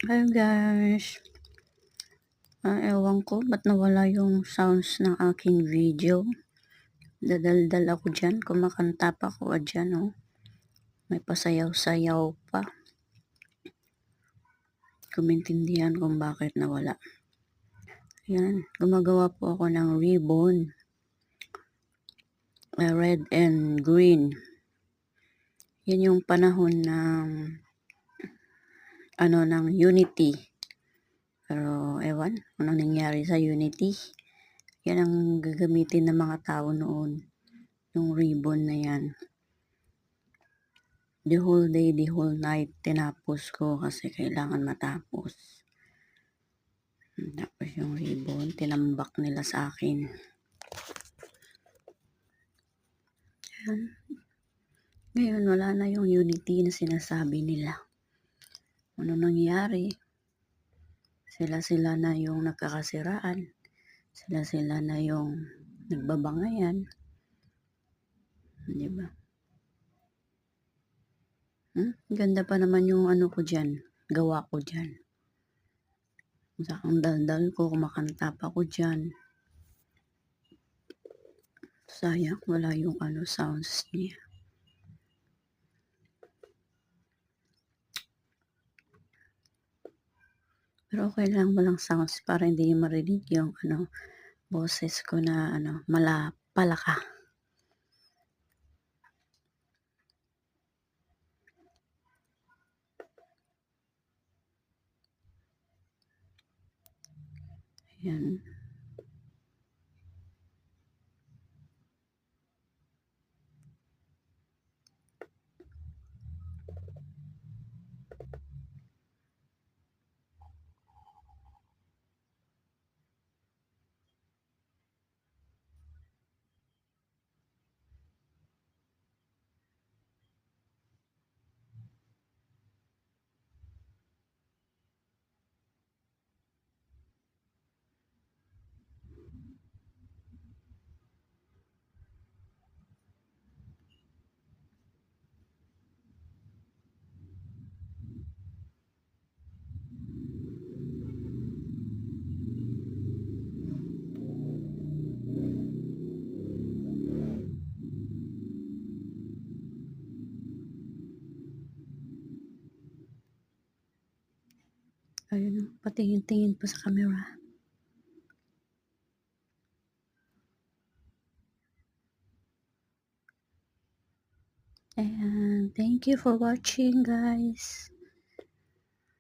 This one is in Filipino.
Hi guys, ewan ko ba't nawala yung sounds ng aking video. Dadaldal ako dyan, kumakanta pa ako dyan, oh. May pasayaw-sayaw pa. Kumintindihan kung bakit nawala. Yan, gumagawa po ako ng ribbon. Red and green. Yan yung panahon ng ng Unity. Pero ewan, anong nangyari sa Unity? Yan ang gagamitin ng mga tao noon. Yung ribbon na yan. The whole day, the whole night, tinapos ko kasi kailangan matapos. Tapos yung ribbon, tinambak nila sa akin. Yan. Ngayon, wala na yung unity na sinasabi nila. Ano nangyari? Sila-sila na yung nagkakasiraan. Sila-sila na yung nagbabangayan. Di ba? Ganda pa naman yung ko dyan. Gawa ko dyan. Ang daldal ko, kumakanta pa ko dyan. Sayang, wala yung sounds niya. Pero okay lang, walang sounds para hindi marinig yung boses ko na palaka. Ayan. Ayun, patingin-tingin pa sa camera. And thank you for watching, guys.